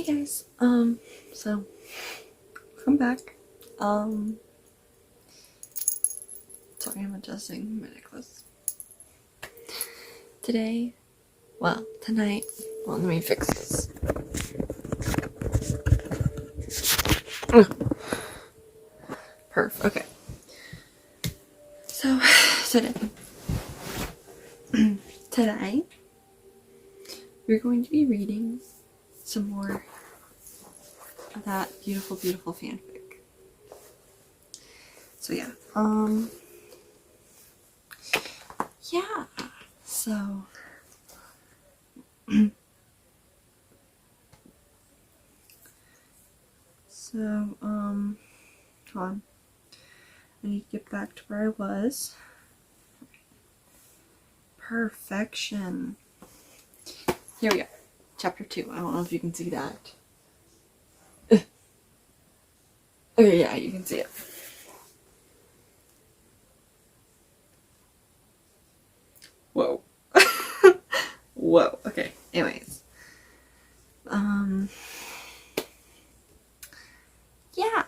Hey guys, so welcome back. Sorry, I'm adjusting my necklace. Tonight, let me fix this. Perf, okay. So, today, we're going to be reading some more of that beautiful, beautiful fanfic. So yeah, so hold on. I need to get back to where I was. Perfection. Here we go. Chapter 2. I don't know if you can see that. Okay, yeah, you can see it. Whoa. Whoa. Okay. Anyways. Yeah.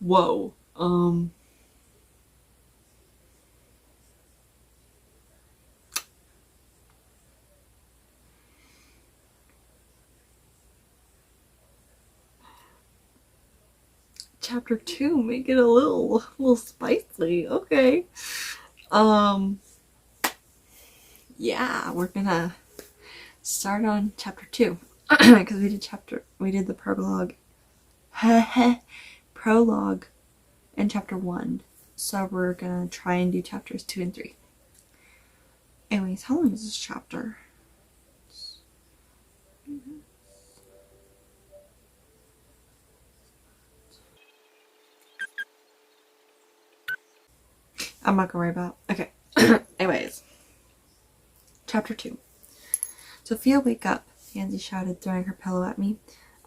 Whoa. Chapter 2, make it a little spicy. Okay. Yeah, we're gonna start on chapter 2 because we did the prologue in chapter 1, so we're gonna try and do chapters 2 and 3. Anyways, how long is this chapter? I'm not gonna worry about it. Okay. Anyways, chapter 2. Sophia, wake up, Pansy shouted, throwing her pillow at me.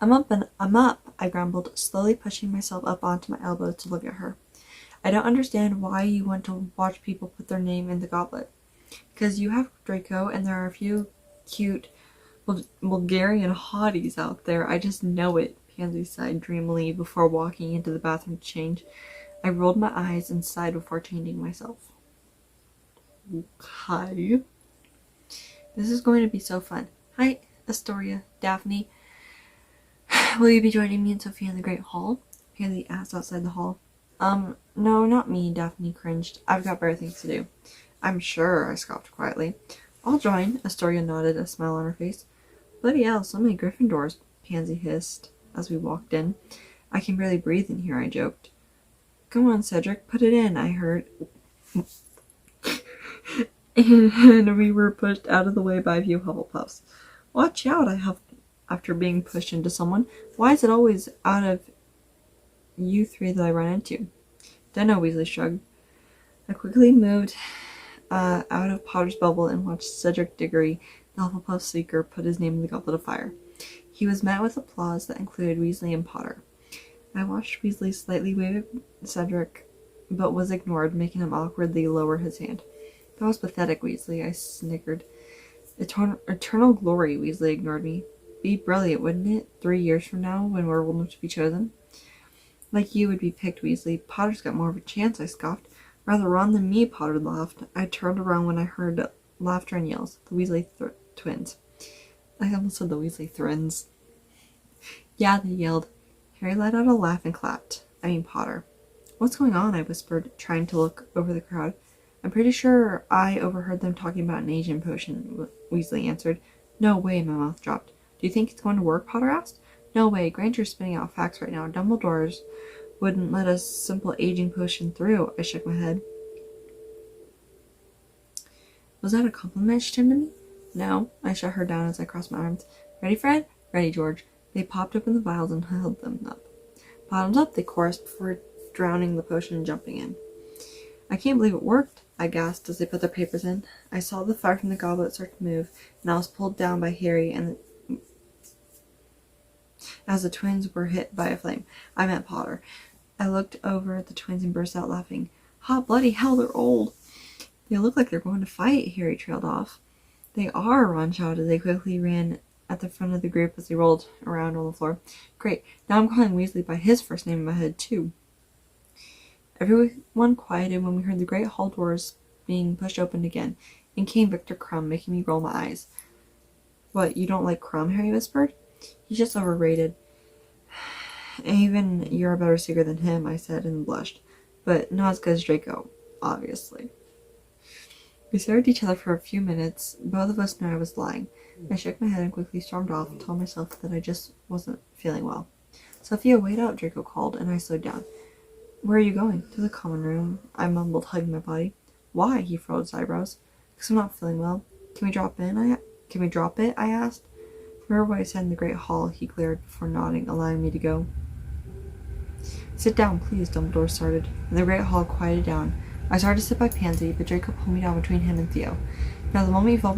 I'm up, I grumbled, slowly pushing myself up onto my elbows to look at her. I don't understand why you want to watch people put their name in the goblet. Because you have Draco, and there are a few cute Bulgarian hotties out there. I just know it, Pansy sighed dreamily before walking into the bathroom to change. I rolled my eyes and sighed before changing myself. Okay. This is going to be so fun. Hi, Astoria, Daphne. Will you be joining me and Sophia in the Great Hall? Pansy asked outside the hall. No, not me, Daphne cringed. I've got better things to do. I'm sure, I scoffed quietly. I'll join, Astoria nodded, a smile on her face. Bloody hell, so many Gryffindors, Pansy hissed as we walked in. I can barely breathe in here, I joked. Come on, Cedric, put it in, I heard. And we were pushed out of the way by a few Hufflepuffs. Watch out, I huffed after being pushed into someone. Why is it always out of you three that I run into? Dunno, Weasley shrugged. I quickly moved out of Potter's bubble and watched Cedric Diggory, the Hufflepuff seeker, put his name in the Goblet of Fire. He was met with applause that included Weasley and Potter. I watched Weasley slightly wave at Cedric, but was ignored, making him awkwardly lower his hand. That was pathetic, Weasley, I snickered. Eternal glory, Weasley ignored me. Be brilliant, wouldn't it? 3 years from now, when we're old enough to be chosen? Like you would be picked, Weasley. Potter's got more of a chance, I scoffed. Rather Ron than me, Potter laughed. I turned around when I heard laughter and yells. The Weasley twins. I almost said the Weasley thrins. Yeah, they yelled. Harry let out a laugh and clapped. I mean Potter. What's going on? I whispered, trying to look over the crowd. I'm pretty sure I overheard them talking about an Asian potion, Weasley answered. No way, my mouth dropped. Do you think it's going to work? Potter asked. No way, Granger's spinning out facts right now. Dumbledore's wouldn't let a simple aging potion through. I shook my head. Was that a compliment she turned to me? No. I shut her down as I crossed my arms. Ready, Fred? Ready, George. They popped open the vials and held them up. Bottoms up, they chorused before drowning the potion and jumping in. I can't believe it worked, I gasped as they put their papers in. I saw the fire from the goblet start to move, and I was pulled down by Harry and as the twins were hit by a flame. I meant Potter. I looked over at the twins and burst out laughing. Hot bloody hell, they're old. They look like they're going to fight, Harry trailed off. They are, Ron shouted. They quickly ran at the front of the group as they rolled around on the floor. Great, now I'm calling Weasley by his first name in my head, too. Everyone quieted when we heard the great hall doors being pushed open again. In came Victor Crumb, making me roll my eyes. What, you don't like Crumb? Harry whispered. He's just overrated. Even you're a better seeker than him, I said and blushed. But not as good as Draco, obviously. We stared at each other for a few minutes. Both of us knew I was lying. I shook my head and quickly stormed off and told myself that I just wasn't feeling well. Sophia, wait up, Draco called, and I slowed down. Where are you going? To the common room, I mumbled, hugging my body. Why? He furrowed his eyebrows. Because I'm not feeling well. Can we drop it? I asked. Remember what I said in the great hall? He glared before nodding, allowing me to go. Sit down, please, Dumbledore started, and the great hall quieted down. I started to sit by Pansy, but Draco pulled me down between him and Theo. Now the moment you've all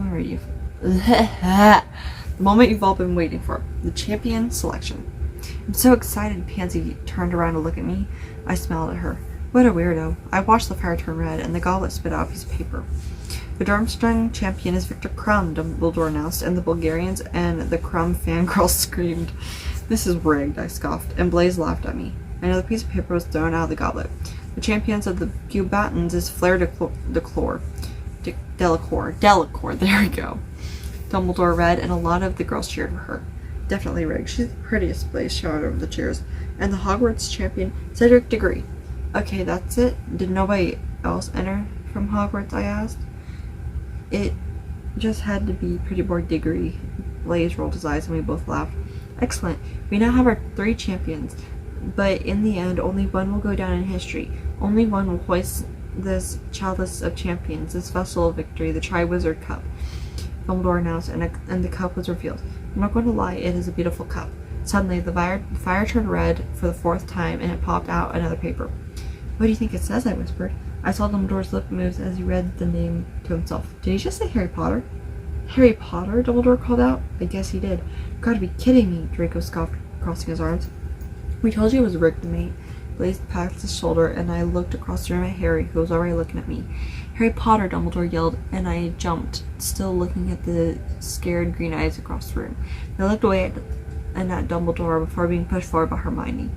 been waiting for, the champion selection. I'm so excited. Pansy turned around to look at me. I smiled at her. What a weirdo. I watched the fire turn red, and the goblet spit out a piece of paper. The Durmstrang champion is Victor Crumb, Dumbledore announced, and the Bulgarians and the Crumb fangirls screamed. This is rigged, I scoffed, and Blaise laughed at me. Another piece of paper was thrown out of the goblet. The champions of the Beauxbatons is Fleur Delacour, there we go. Dumbledore read, and a lot of the girls cheered for her. Definitely rigged. She's the prettiest, Blaise shouted over the cheers. And the Hogwarts champion, Cedric Diggory. Okay, that's it. Did nobody else enter from Hogwarts, I asked. It just had to be Pretty Boy Diggory. Blaise rolled his eyes and we both laughed. Excellent. We now have our 3 champions. But in the end, only one will go down in history. Only one will hoist this chalice of champions, this vessel of victory, the Triwizard Cup. Dumbledore announced, and the cup was revealed. I'm not going to lie, it is a beautiful cup. Suddenly, the fire turned red for the 4th time, and it popped out another paper. What do you think it says? I whispered. I saw Dumbledore's lip move as he read the name to himself. Did he just say Harry Potter? Harry Potter? Dumbledore called out. I guess he did. You've got to be kidding me, Draco scoffed, crossing his arms. We told you it was rigged, mate. Blaise patted his shoulder, and I looked across the room at Harry, who was already looking at me. Harry Potter, Dumbledore yelled, and I jumped, still looking at the scared green eyes across the room. I looked away at Dumbledore before being pushed forward by Hermione.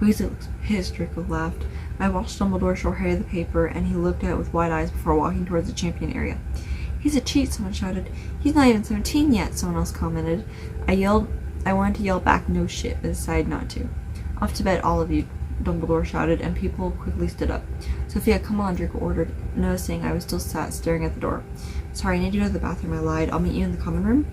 Weasley looks pissed, Draco laughed. I watched Dumbledore show Harry the paper, and he looked at it with wide eyes before walking towards the champion area. He's a cheat, someone shouted. He's not even 17 yet, someone else commented. I wanted to yell back, no shit, but decided not to. Off to bed, all of you, Dumbledore shouted, and people quickly stood up. Sophia, come on, Draco ordered, noticing I was still sat staring at the door. Sorry, I need to go to the bathroom, I lied. I'll meet you in the common room.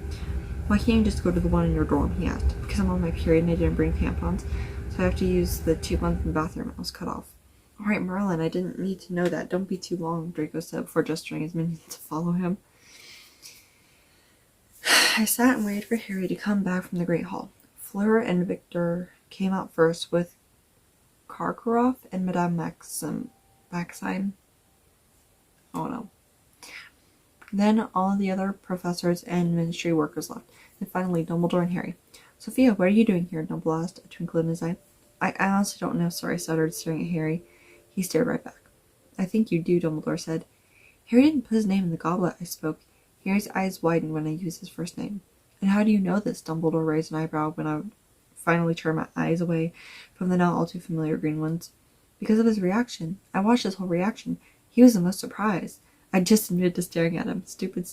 Why can't you just go to the one in your dorm, he asked. Because I'm on my period and I didn't bring tampons, so I have to use the 2 ones in the bathroom. I was cut off. Alright, Merlin, I didn't need to know that. Don't be too long, Draco said before gesturing his minions to follow him. I sat and waited for Harry to come back from the Great Hall. Fleur and Victor came out first with Karkaroff and Madame Maxime. Oh no. Then all of the other professors and ministry workers left. And finally, Dumbledore and Harry. Sophia, what are you doing here? Dumbledore asked, a twinkle in his eye. I honestly don't know, sorry, I stuttered, staring at Harry. He stared right back. I think you do, Dumbledore said. Harry didn't put his name in the goblet, I spoke. Harry's eyes widened when I used his first name. And how do you know this? Dumbledore raised an eyebrow when I finally turned my eyes away from the now all too familiar green ones. Because of his reaction. I watched his whole reaction. He was the most surprised. I just admitted to staring at him. Stupid.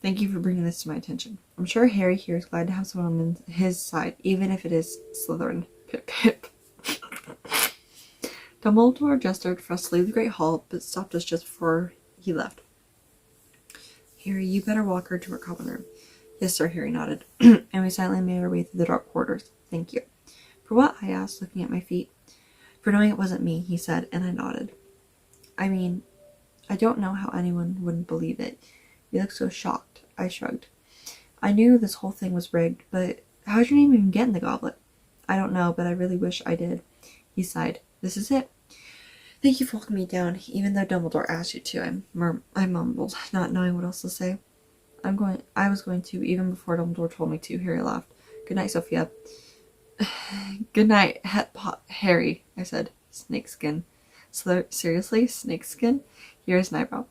Thank you for bringing this to my attention. I'm sure Harry here is glad to have someone on his side, even if it is Slytherin. Pip pip. Dumbledore gestured for us to leave the Great Hall, but stopped us just before he left. Harry, you better walk her to her common room. Yes, sir, Harry nodded, and we silently made our way through the dark corridors. Thank you. For what? I asked, looking at my feet. For knowing it wasn't me, he said, and I nodded. I mean, I don't know how anyone wouldn't believe it. You look so shocked. I shrugged. I knew this whole thing was rigged, but how did your name even get in the goblet? I don't know, but I really wish I did. He sighed. This is it. Thank you for walking me down, even though Dumbledore asked you to. I mumbled, not knowing what else to say. I was going to, even before Dumbledore told me to. Harry laughed. Good night, Sophia. Good night, Harry, I said. Snakeskin. So, seriously? Snakeskin? He raised an eyebrow.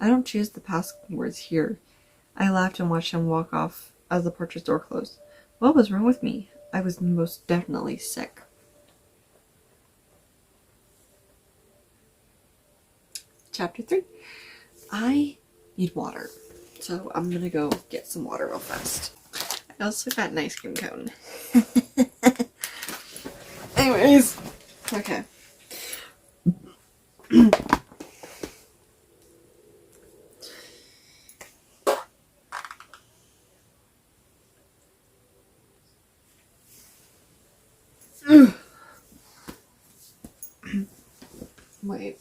I don't choose the passing words here. I laughed and watched him walk off as the portrait door closed. What was wrong with me? I was most definitely sick. Chapter 3. I need water. So I'm gonna go get some water real fast. I also got an ice cream cone. Anyways. Okay. Wait.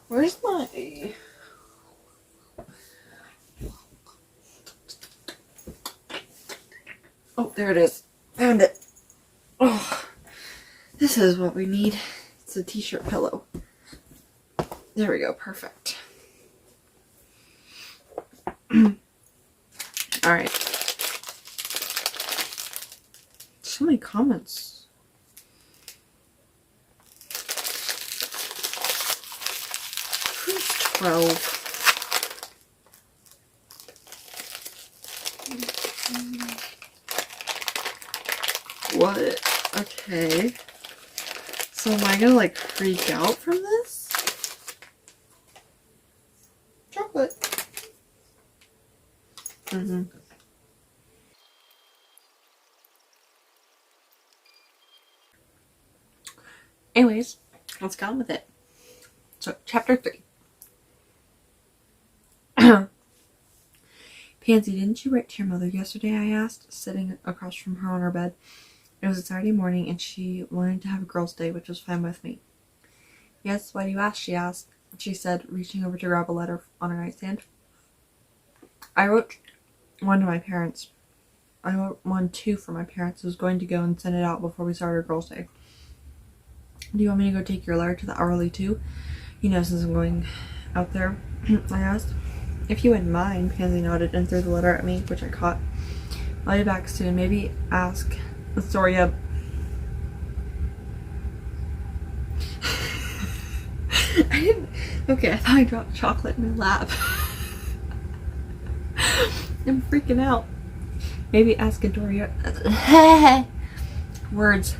Where's my... Oh, there it is. Found it. Oh, this is what we need. It's a t-shirt pillow. There we go. Perfect. Alright. So many comments. Who's 12? What? Okay. So am I gonna like freak out from this? Chocolate. Anyways, let's get on with it. So, chapter 3. Pansy, didn't you write to your mother yesterday? I asked, sitting across from her on her bed. It was a Saturday morning, and she wanted to have a girls' day, which was fine with me. Yes, why do you ask? She asked. She said, reaching over to grab a letter on her nightstand. I wrote one to my parents. I wrote one too for my parents. I was going to go and send it out before we started girls' day. Do you want me to go take your letter to the hourly too? You know, since I'm going out there, I asked. If you wouldn't mind, Pansy nodded and threw the letter at me, which I caught. I'll be back soon. Maybe ask Astoria. I didn't. Okay, I thought I dropped chocolate in my lap. I'm freaking out. Maybe ask Adoria. Words.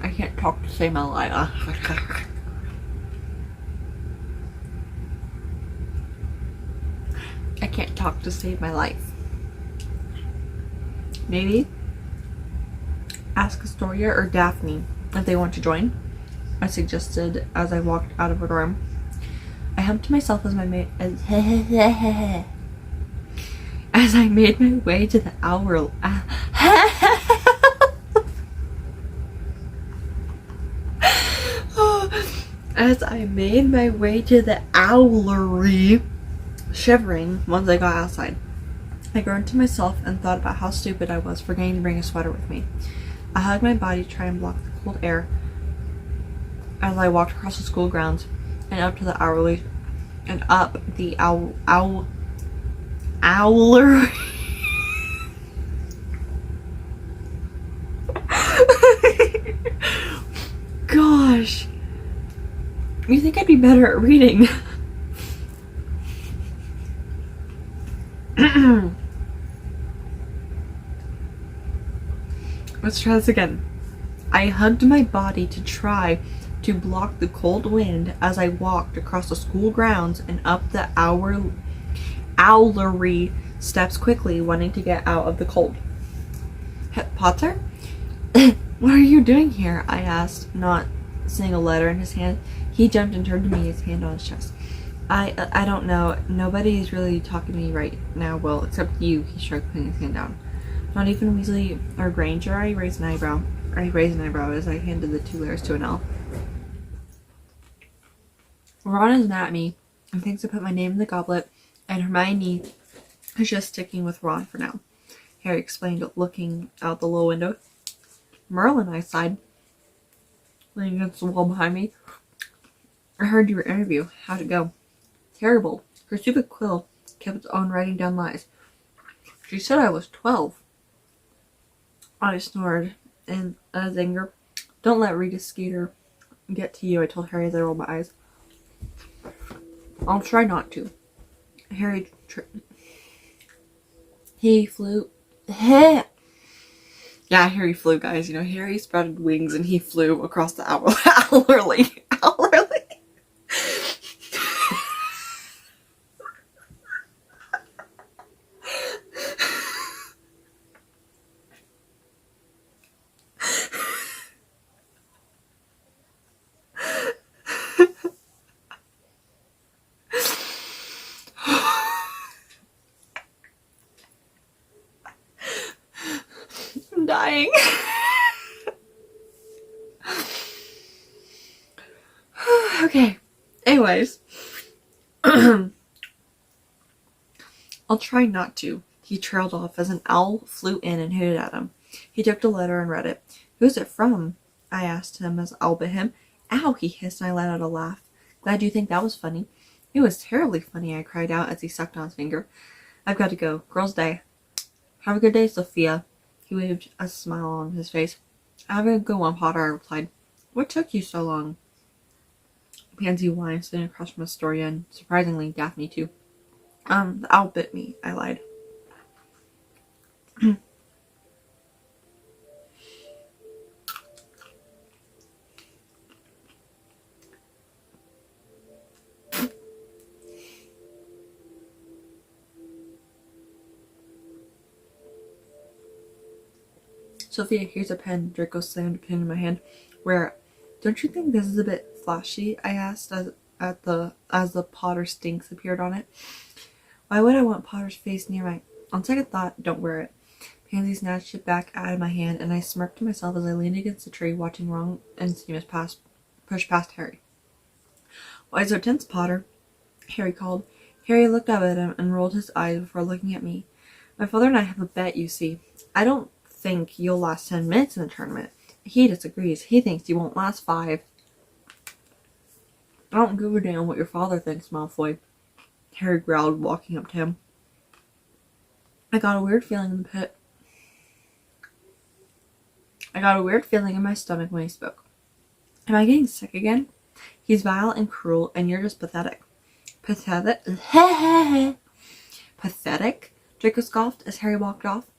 I can't talk to save my life. I can't talk to save my life. Maybe ask Astoria or Daphne if they want to join, I suggested as I walked out of her dorm. I hummed to myself as I made my way to the hour. As I made my way to the owlery, shivering once I got outside. I groaned to myself and thought about how stupid I was forgetting to bring a sweater with me. I hugged my body to try and block the cold air as I walked across the school grounds and up to the owlery and up the owlery. Gosh. You think I'd be better at reading? Let's try this again. I hugged my body to try to block the cold wind as I walked across the school grounds and up the owlery steps quickly, wanting to get out of the cold. Potter? What are you doing here? I asked, not seeing a letter in his hand. He jumped and turned to me, his hand on his chest. I don't know. Nobody is really talking to me right now, well, except you, he shrugged, putting his hand down. Not even Weasley or Granger? I raised an eyebrow. I raised an eyebrow as I handed the 2 layers to an elf. Ron is mad at me and thinks I put my name in the goblet, and Hermione is just sticking with Ron for now, Harry explained, looking out the little window. Merlin, I sighed, leaning against the wall behind me. I heard your interview. How'd it go? Terrible. Her stupid quill kept on writing down lies. She said I was 12. I snored in anger. Don't let Rita Skeeter get to you, I told Harry as I rolled my eyes. I'll try not to. He flew. Yeah, Harry flew, guys. You know, Harry sprouted wings and he flew across the hourly. I'm dying. Okay. Anyways. I'll try not to. He trailed off as an owl flew in and hooted at him. He took the letter and read it. Who's it from? I asked him as Owl bit him. Ow, he hissed, and I let out a laugh. Glad you think that was funny. It was terribly funny, I cried out as he sucked on his finger. I've got to go. Girls' day. Have a good day, Sophia. He waved a smile on his face. Have a good one, Potter, I replied. What took you so long? Pansy whined, sitting across from Astoria, and surprisingly, Daphne too. The owl bit me, I lied. Sophia, here's a pen. Draco slammed a pen in my hand. Where? Don't you think this is a bit flashy? I asked as the Potter stinks appeared on it. Why would I want Potter's face near my... On second thought, don't wear it. Pansy snatched it back out of my hand, and I smirked to myself as I leaned against the tree, watching Ron and Seamus push past Harry. Why so tense, Potter? Harry called. Harry looked up at him and rolled his eyes before looking at me. My father and I have a bet, you see. I don't think you'll last 10 minutes in the tournament. He disagrees. He thinks you won't last 5. I don't give a damn what your father thinks, Malfoy. Harry growled, walking up to him. I got a weird feeling in my stomach when he spoke. Am I getting sick again? He's vile and cruel, and you're just pathetic. Pathetic? Pathetic? Draco scoffed as Harry walked off.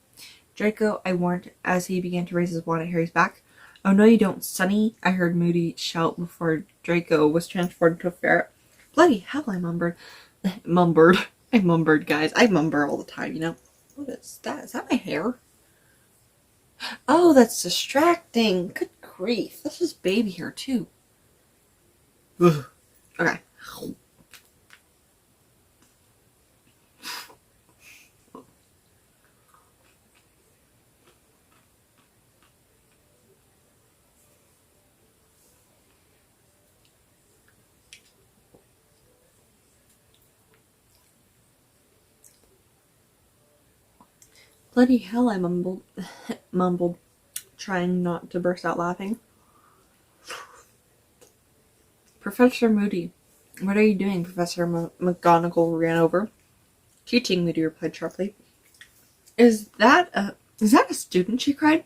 Draco, I warned as he began to raise his wand at Harry's back. Oh, no you don't, Sonny, I heard Moody shout before Draco was transformed into a ferret. Bloody hell, I mumbled. I mumbled, guys. I mumble all the time, you know. What is that? Is that my hair? Oh, that's distracting. Good grief. That's just baby hair, too. Ugh. Okay. Bloody hell, I mumbled, trying not to burst out laughing. Professor Moody. What are you doing? Professor McGonagall ran over. Teaching, Moody replied sharply. Is that a student? She cried.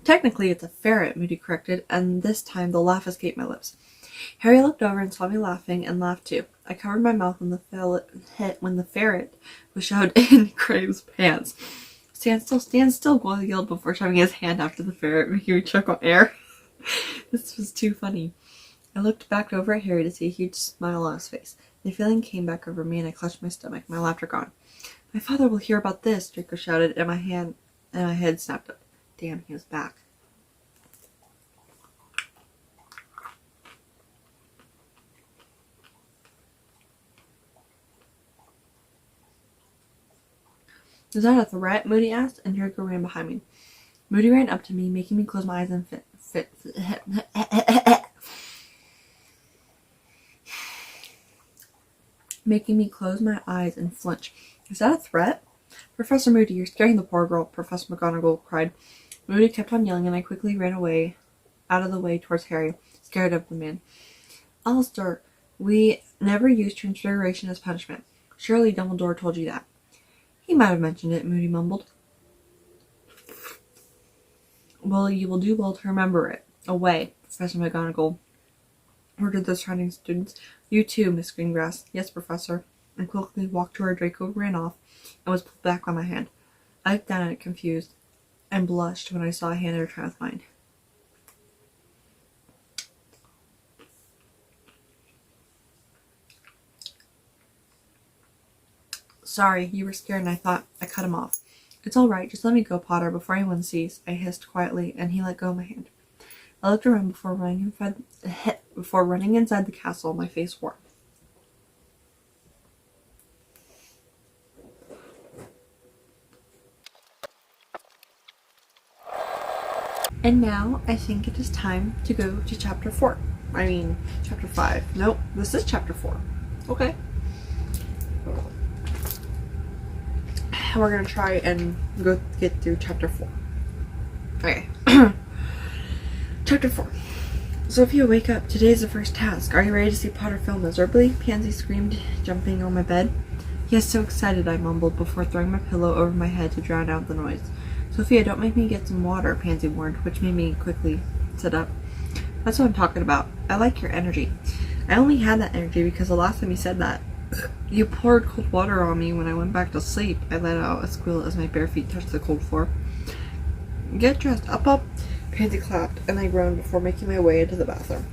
Technically, it's a ferret, Moody corrected, and this time the laugh escaped my lips. Harry looked over and saw me laughing and laughed too. I covered my mouth when the ferret was shoved in Crave's pants. Stand still, Goyle yelled before shoving his hand after the ferret, making me choke on air. This was too funny. I looked back over at Harry to see a huge smile on his face. The feeling came back over me and I clutched my stomach, my laughter gone. My father will hear about this, Draco shouted, and my head snapped up. Damn, he was back. Is that a threat? Moody asked, and Draco ran behind me. Moody ran up to me, making me close my eyes and making me close my eyes and flinch. Is that a threat? Professor Moody, you're scaring the poor girl, Professor McGonagall cried. Moody kept on yelling, and I quickly ran away, out of the way towards Harry, scared of the man. Alistair, we never use transfiguration as punishment. Surely Dumbledore told you that. He might have mentioned it, Moody mumbled. Well, you will do well to remember it. Away, Professor McGonagall ordered the surrounding students. You too, Miss Greengrass. Yes, Professor. And quickly walked to where Draco ran off and was pulled back by my hand. I looked down at it, confused, and blushed when I saw a hand intertwine with mine. Sorry, you were scared and I thought I cut him off. It's all right, just let me go, Potter, before anyone sees, I hissed quietly, and he let go of my hand. I looked around before running inside the castle, my face warm. And now I think it is time to go to chapter 4. I mean, chapter 5. Nope, this is chapter 4. Okay. We're going to try and get through chapter 4. Okay. Chapter 4. Sophia, wake up. Today's the first task. Are you ready to see Potter fail miserably? Pansy screamed, jumping on my bed. Yes, so excited, I mumbled before throwing my pillow over my head to drown out the noise. Sophia, don't make me get some water, Pansy warned, which made me quickly sit up. That's what I'm talking about. I like your energy. I only had that energy because the last time you said that, you poured cold water on me when I went back to sleep. I let out a squeal as my bare feet touched the cold floor. Get dressed. Up. Pansy clapped, and I groaned before making my way into the bathroom.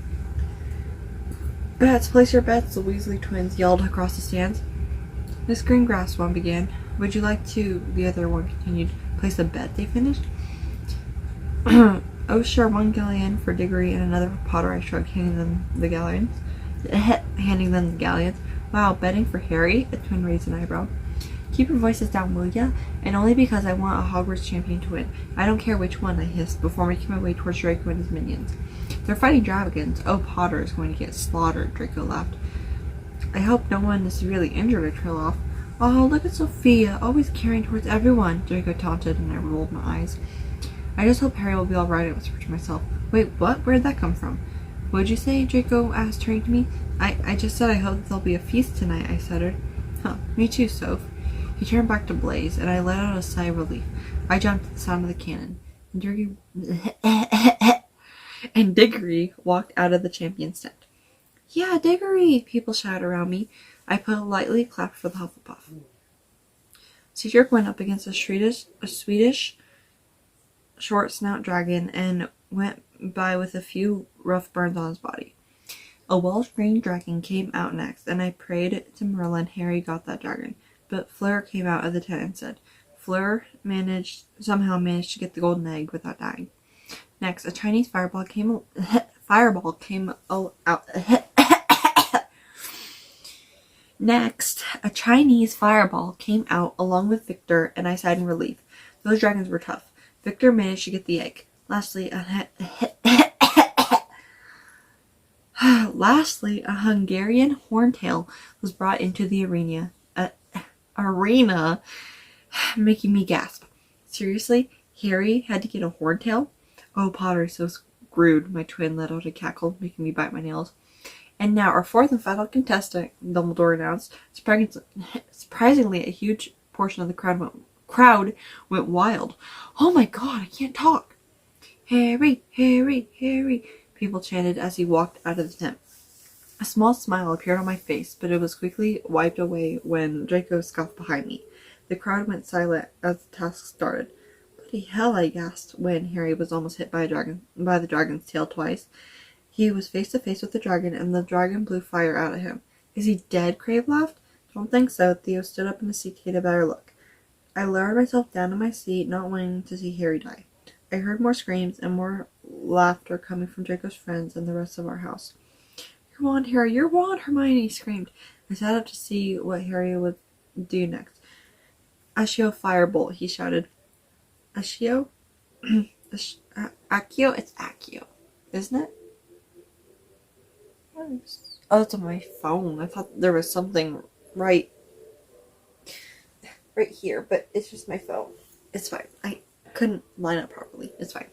Bets, place your bets, the Weasley twins yelled across the stands. Miss Greengrass, one began. Would you like to, the other one continued, place a bet, they finished. Oh, sure, one galleon for Diggory and another for Potter, I shrugged, handing them the galleons. Wow, betting for Harry? A twin raised an eyebrow. Keep your voices down, will ya? And only because I want a Hogwarts champion to win. I don't care which one, I hissed, before making my way towards Draco and his minions. They're fighting dragons. Oh, Potter is going to get slaughtered, Draco laughed. I hope no one is severely injured, I trailed off. Oh, look at Sophia, always caring towards everyone, Draco taunted, and I rolled my eyes. I just hope Harry will be alright, I whispered to myself. Wait, what? Where'd that come from? What'd you say? Draco asked, turning to me. I just said I hope there'll be a feast tonight, I stuttered. Huh, me too, Soph. He turned back to Blaze, and I let out a sigh of relief. I jumped at the sound of the cannon. And Diggory walked out of the champion's tent. Yeah, Diggory! People shouted around me. I politely clapped for the Hufflepuff. Cedric went up against a Swedish short snout dragon and went by with a few rough burns on his body. A Welsh green dragon came out next, and I prayed to Merlin Harry got that dragon. But Fleur came out of the tent and said, Fleur somehow managed to get the golden egg without dying. Next, a Chinese fireball came out. Next, a Chinese fireball came out along with Victor, and I sighed in relief. Those dragons were tough. Victor managed to get the egg. Lastly, a Hungarian horntail was brought into the arena, making me gasp. Seriously? Harry had to get a horntail? Oh, Potter, so screwed, my twin let out a cackle, making me bite my nails. And now our fourth and final contestant, Dumbledore announced. Surprisingly, a huge portion of the crowd went wild. Oh my god, I can't talk. Harry, Harry, Harry, people chanted as he walked out of the tent. A small smile appeared on my face, but it was quickly wiped away when Draco scoffed behind me. The crowd went silent as the task started. Bloody hell, I gasped when Harry was almost hit by the dragon's tail twice. He was face to face with the dragon, and the dragon blew fire out at him. Is he dead? Crave laughed. Don't think so. Theo stood up in his seat to get a better look. I lowered myself down in my seat, not wanting to see Harry die. I heard more screams and more laughter coming from Draco's friends and the rest of our house. Your wand, Harry! Your wand! Hermione screamed. I sat up to see what Harry would do next. Accio firebolt, he shouted. Accio? Akio? It's Akio, isn't it? Oh, it's on my phone. I thought there was something right here, but it's just my phone. It's fine. I couldn't line up properly. It's fine.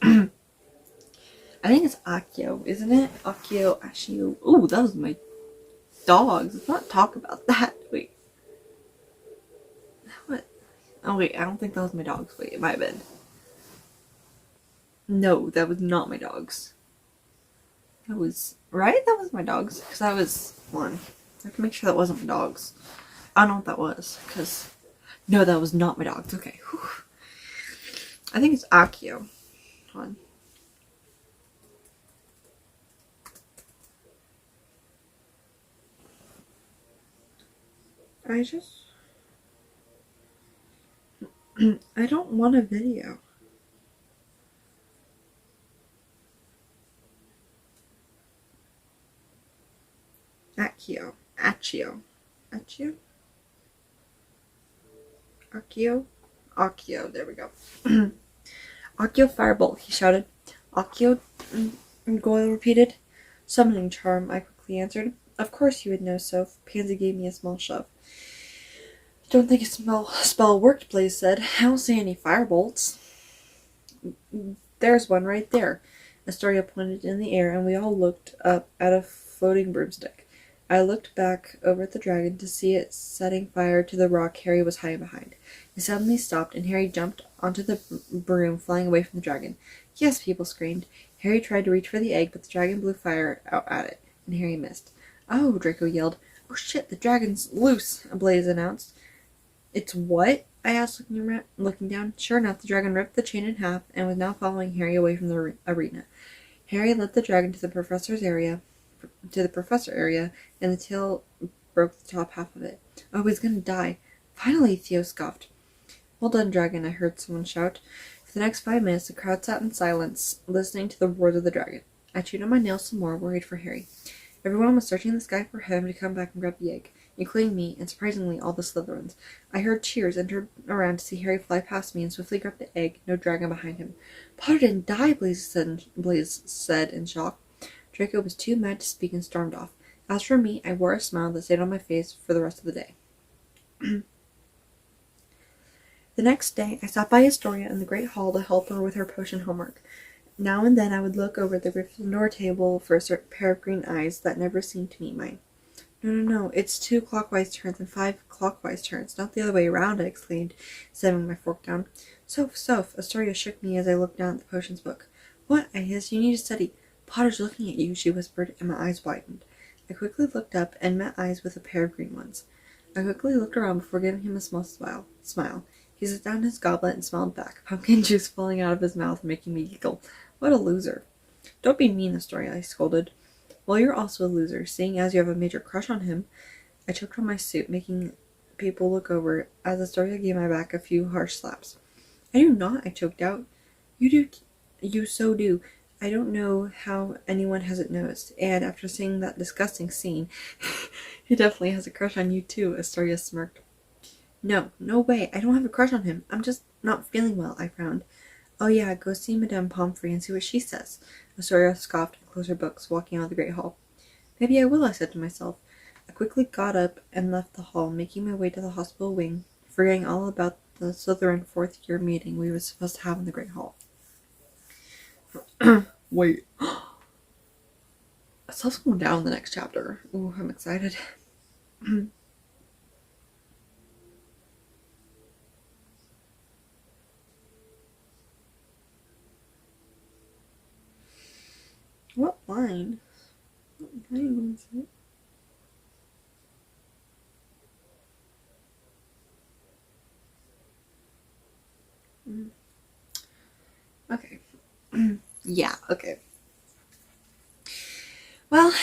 I think it's Akio, isn't it? Akio, Ashio. Oh, that was my dogs. Let's not talk about that. Wait. What? Oh, wait. I don't think that was my dogs. Wait, it might have been. No, that was not my dogs. That was... Right? That was my dogs. Because that was one. I have to make sure that wasn't my dogs. I don't know what that was. Because... No, that was not my dogs. Okay. Whew. I think it's Akio. Hold on. I don't want a video. Akio. Akio. There we go. Akio Firebolt, he shouted. Akio, Goyle repeated. Summoning charm, I quickly answered. Of course you would know, Soph. Pansy gave me a small shove. Don't think a spell worked, Blaze said. I don't see any firebolts. There's one right there. Astoria pointed in the air, and we all looked up at a floating broomstick. I looked back over at the dragon to see it setting fire to the rock Harry was hiding behind. It suddenly stopped, and Harry jumped onto the broom, flying away from the dragon. Yes, people screamed. Harry tried to reach for the egg, but the dragon blew fire out at it, and Harry missed. Oh, Draco yelled. Oh shit, the dragon's loose, Blaze announced. It's what? I asked, looking down. Sure enough, the dragon ripped the chain in half and was now following Harry away from the arena. Harry led the dragon to the professor area, and the tail broke the top half of it. Oh, he's gonna die. Finally, Theo scoffed. Well done, dragon, I heard someone shout. For the next 5 minutes, the crowd sat in silence, listening to the roars of the dragon. I chewed on my nails some more, worried for Harry. Everyone was searching the sky for him to come back and grab the egg, including me, and surprisingly all the Slytherins. I heard cheers and turned around to see Harry fly past me and swiftly grab the egg, no dragon behind him. Potter didn't die, Blaze said in shock. Draco was too mad to speak and stormed off. As for me, I wore a smile that stayed on my face for the rest of the day. The next day, I stopped by Astoria in the Great Hall to help her with her potion homework. Now and then I would look over at the Gryffindor table for a certain pair of green eyes that never seemed to meet mine. No, it's 2 clockwise turns and 5 clockwise turns, not the other way around, I exclaimed, setting my fork down. Soph, Astoria shook me as I looked down at the potions book. What? I hissed. You need to study. Potter's looking at you, she whispered, and my eyes widened. I quickly looked up and met eyes with a pair of green ones. I quickly looked around before giving him a small smile. He set down his goblet and smiled back, pumpkin juice falling out of his mouth and making me giggle. What a loser. Don't be mean, Astoria, I scolded. Well, you're also a loser, seeing as you have a major crush on him. I choked on my soup, making people look over as Astoria gave my back a few harsh slaps. I do not, I choked out. You do. You so do. I don't know how anyone hasn't noticed, and after seeing that disgusting scene, he definitely has a crush on you too, Astoria smirked. No way, I don't have a crush on him. I'm just not feeling well, I frowned. Oh yeah, go see Madame Pomfrey and see what she says. Astoria scoffed and closed her books, walking out of the Great Hall. Maybe I will, I said to myself. I quickly got up and left the hall, making my way to the hospital wing, forgetting all about the Slytherin 4th year meeting we were supposed to have in the Great Hall. Wait. Stuff's going down in the next chapter. Ooh, I'm excited. What line? What line was it? Okay. Yeah, okay. Well,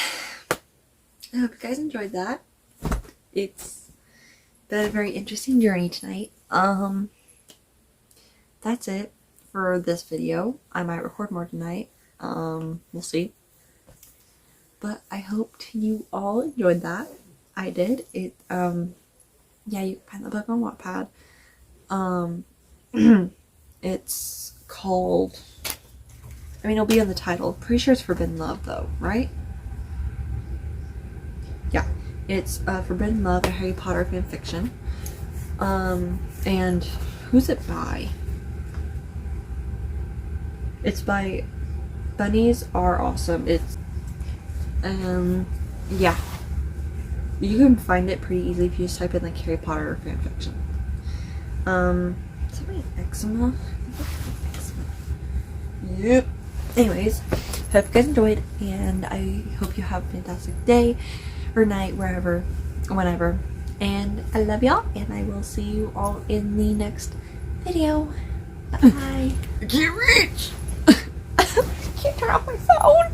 I hope you guys enjoyed that. It's been a very interesting journey tonight. That's it for this video. I might record more tonight. We'll see. But I hoped you all enjoyed that. I did. It, yeah, you can find the book on Wattpad. It's called, I mean, it'll be in the title. Pretty sure it's Forbidden Love, though, right? Yeah, it's Forbidden Love, a Harry Potter fanfiction. And who's it by? It's by Bunnies Are Awesome. It's, yeah. You can find it pretty easily if you just type in like Harry Potter fanfiction. Somebody eczema? Yep. Anyways, hope you guys enjoyed, and I hope you have a fantastic day or night, wherever, whenever. And I love y'all, and I will see you all in the next video. Bye. I can't reach! I can't turn off my phone.